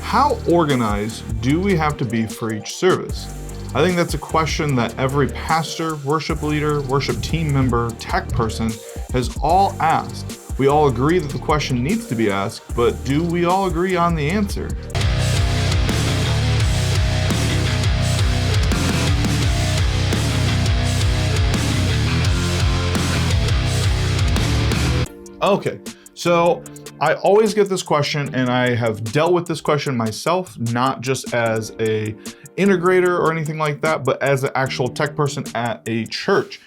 How organized do we have to be for each service? I think that's a question that every pastor, worship leader, worship team member, tech person has all asked. We all agree that the question needs to be asked, but do we all agree on the answer? Okay, so I always get this question, and I have dealt with this question myself, not just as a integrator or anything like that, but as an actual tech person at a church.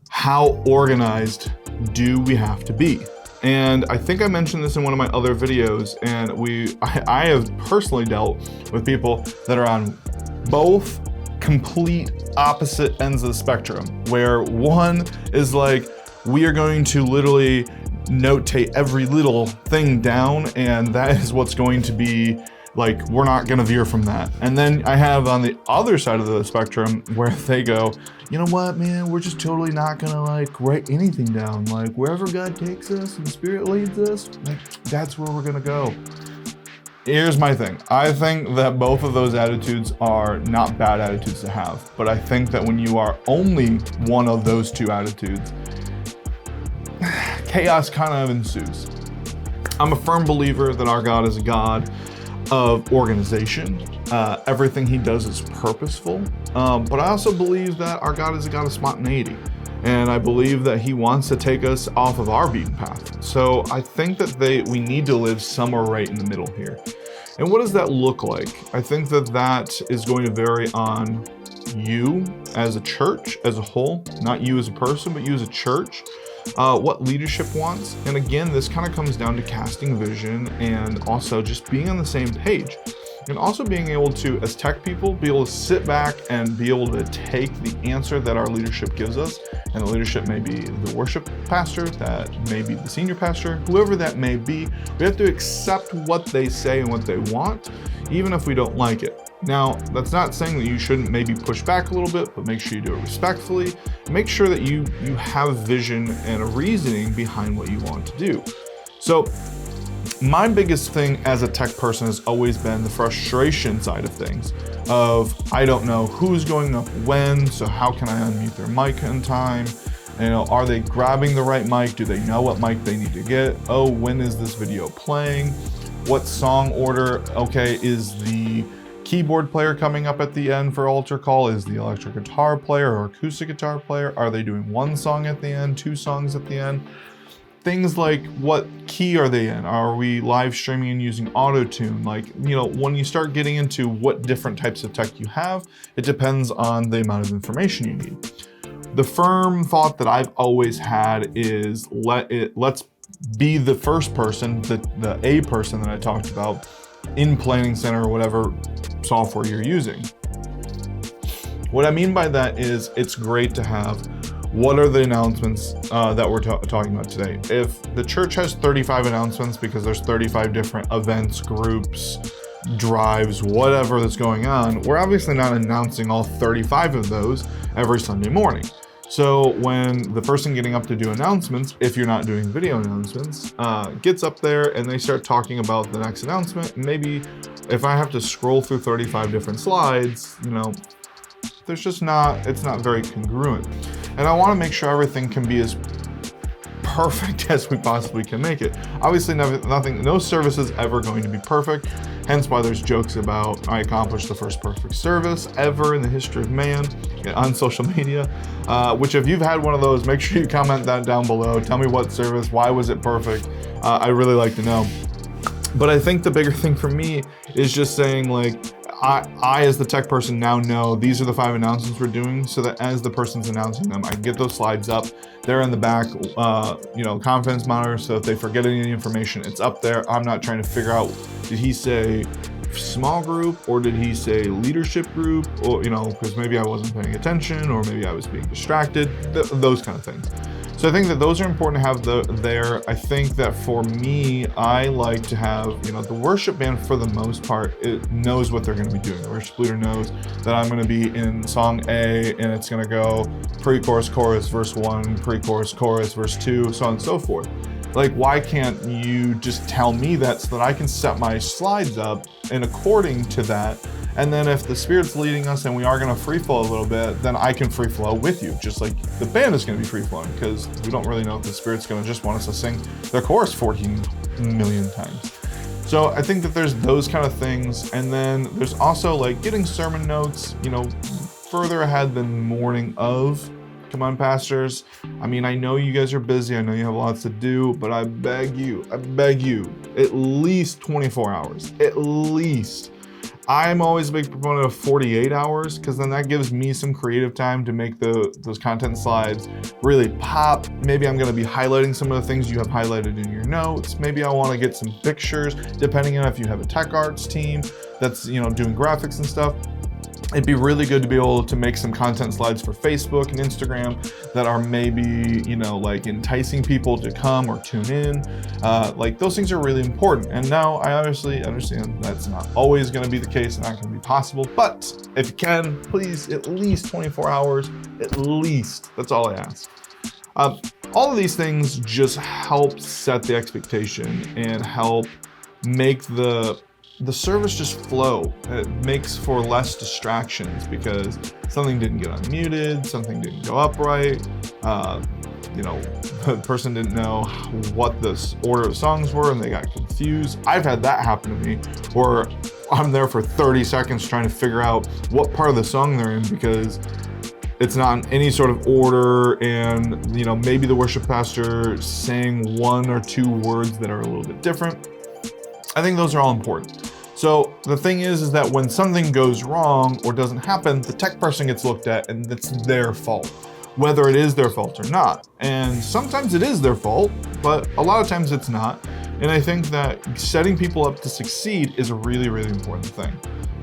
How organized do we have to be? And I think I mentioned this in one of my other videos, and I have personally dealt with people that are on both complete opposite ends of the spectrum, where one is like, we are going to literally notate every little thing down, and that is what's going to be like, we're not gonna veer from that. And then I have on the other side of the spectrum where they go, you know what, man, we're just totally not gonna like write anything down. Like, wherever God takes us and the Spirit leads us, like, that's where we're gonna go. Here's my thing. I think that both of those attitudes are not bad attitudes to have, but I think that when you are only one of those two attitudes, chaos kind of ensues. I'm a firm believer that our God is a God of organization. Everything he does is purposeful. But I also believe that our God is a God of spontaneity. And I believe that he wants to take us off of our beaten path. So I think that we need to live somewhere right in the middle here. And what does that look like? I think that is going to vary on you as a church as a whole, not you as a person, but you as a church. What leadership wants. And again, this kind of comes down to casting vision and also just being on the same page. And also being able to, as tech people, be able to sit back and be able to take the answer that our leadership gives us. And the leadership may be the worship pastor, that may be the senior pastor, whoever that may be. We have to accept what they say and what they want, even if we don't like it. Now, that's not saying that you shouldn't maybe push back a little bit, but make sure you do it respectfully. Make sure that you have vision and a reasoning behind what you want to do. So my biggest thing as a tech person has always been the frustration side of things, of I don't know who's going up when, so how can I unmute their mic in time? You know, are they grabbing the right mic? Do they know what mic they need to get? Oh, when is this video playing? What song order? Okay, is the keyboard player coming up at the end for altar call? Is the electric guitar player or acoustic guitar player? Are they doing one song at the end, two songs at the end? Things like, what key are they in? Are we live streaming and using auto-tune? Like, you know, when you start getting into what different types of tech you have, it depends on the amount of information you need. The firm thought that I've always had is let's be the first person, the A person that I talked about in Planning Center or whatever software you're using. What I mean by that is it's great to have what are the announcements that we're talking about today. If the church has 35 announcements because there's 35 different events, groups, drives, whatever that's going on, we're obviously not announcing all 35 of those every Sunday morning. So when the person getting up to do announcements, if you're not doing video announcements, gets up there and they start talking about the next announcement, maybe if I have to scroll through 35 different slides, you know, it's not very congruent. And I want to make sure everything can be as perfect as we possibly can make it. Obviously, no service is ever going to be perfect. Hence why there's jokes about I accomplished the first perfect service ever in the history of man on social media, which if you've had one of those, make sure you comment that down below. Tell me what service, why was it perfect? I really like to know. But I think the bigger thing for me is just saying, like, I as the tech person now know these are the 5 announcements we're doing, so that as the person's announcing them, I can get those slides up. They're in the back, confidence monitor, so if they forget any information, it's up there. I'm not trying to figure out, did he say small group or did he say leadership group, or, you know, because maybe I wasn't paying attention or maybe I was being distracted, those kind of things. So I think that those are important to have there. I think that for me, I like to have, you know, the worship band for the most part, it knows what they're going to be doing. The worship leader knows that I'm going to be in song A and it's going to go pre-chorus, chorus, verse 1, pre-chorus, chorus, verse 2, so on and so forth. Like, why can't you just tell me that so that I can set my slides up and according to that? And then if the Spirit's leading us and we are gonna free flow a little bit, then I can free flow with you, just like the band is gonna be free flowing, because we don't really know if the Spirit's gonna just want us to sing their chorus 14 million times. So I think that there's those kind of things. And then there's also like getting sermon notes, further ahead than morning of. Come on, pastors. I mean, I know you guys are busy. I know you have lots to do, but I beg you, at least 24 hours, at least. I'm always a big proponent of 48 hours, because then that gives me some creative time to make those content slides really pop. Maybe I'm gonna be highlighting some of the things you have highlighted in your notes. Maybe I wanna get some pictures, depending on if you have a tech arts team that's doing graphics and stuff. It'd be really good to be able to make some content slides for Facebook and Instagram that are maybe, like enticing people to come or tune in. Like those things are really important. And now I obviously understand that's not always gonna be the case, not gonna be possible, but if you can, please, at least 24 hours, at least, that's all I ask. All of these things just help set the expectation and help make the service just flow. It makes for less distractions because something didn't get unmuted, something didn't go up right, the person didn't know what the order of songs were and they got confused. I've had that happen to me where I'm there for 30 seconds trying to figure out what part of the song they're in because it's not in any sort of order, and maybe the worship pastor sang one or two words that are a little bit different. I think those are all important. So the thing is that when something goes wrong or doesn't happen, the tech person gets looked at and it's their fault, whether it is their fault or not. And sometimes it is their fault, but a lot of times it's not. And I think that setting people up to succeed is a really, really important thing.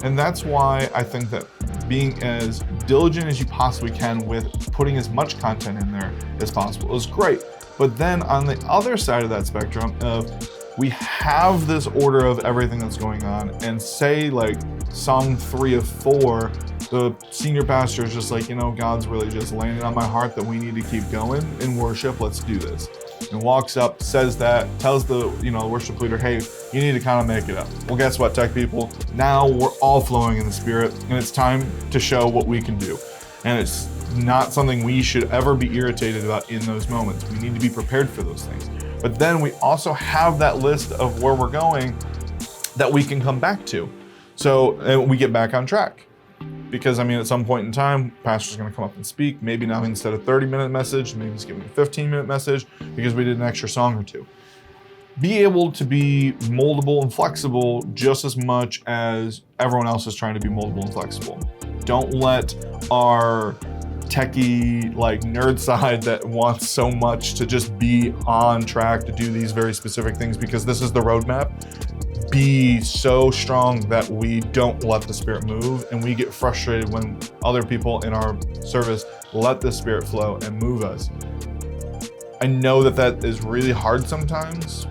And that's why I think that being as diligent as you possibly can with putting as much content in there as possible is great. But then on the other side of that spectrum of we have this order of everything that's going on, and say like song 3 of 4, the senior pastor is just like, God's really just landed on my heart that we need to keep going in worship, let's do this. And walks up, says that, tells the worship leader, hey, you need to kind of make it up. Well, guess what, tech people? Now we're all flowing in the Spirit, and it's time to show what we can do. And it's not something we should ever be irritated about in those moments. We need to be prepared for those things. But then we also have that list of where we're going that we can come back to. So and we get back on track. Because at some point in time, pastor's gonna come up and speak. Maybe now instead of 30-minute message, maybe he's giving a 15-minute message because we did an extra song or two. Be able to be moldable and flexible just as much as everyone else is trying to be moldable and flexible. Don't let our techie nerd side that wants so much to just be on track to do these very specific things because this is the roadmap, be so strong that we don't let the Spirit move and we get frustrated when other people in our service let the Spirit flow and move us. I know that is really hard sometimes,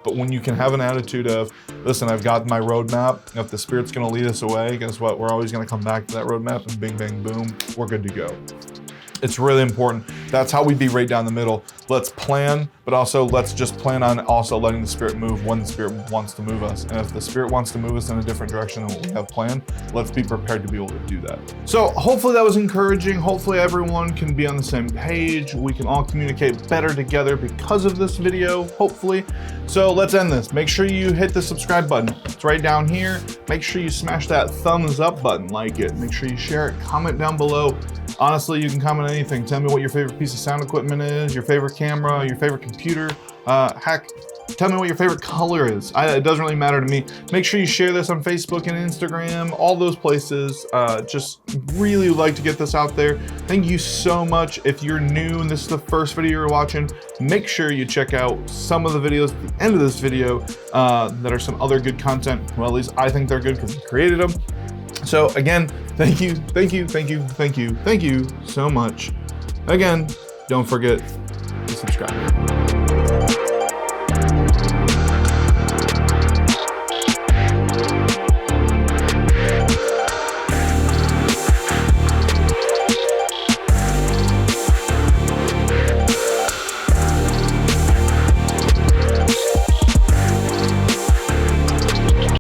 but when you can have an attitude of, listen, I've got my roadmap. If the Spirit's gonna lead us away, guess what? We're always gonna come back to that roadmap and bing, bang, boom, we're good to go. It's really important. That's how we be right down the middle. Let's plan, but also let's just plan on also letting the Spirit move when the Spirit wants to move us. And if the Spirit wants to move us in a different direction than what we have planned, let's be prepared to be able to do that. So hopefully that was encouraging. Hopefully everyone can be on the same page. We can all communicate better together because of this video, hopefully. So let's end this. Make sure you hit the subscribe button. It's right down here. Make sure you smash that thumbs up button, like it. Make sure you share it, comment down below. Honestly, you can comment on anything. Tell me what your favorite piece of sound equipment is, your favorite camera, your favorite computer. Heck, tell me what your favorite color is. It doesn't really matter to me. Make sure you share this on Facebook and Instagram, all those places. Just really like to get this out there. Thank you so much. If you're new and this is the first video you're watching, make sure you check out some of the videos at the end of this video that are some other good content. Well, at least I think they're good because I created them. So again, thank you so much. Again, don't forget to subscribe.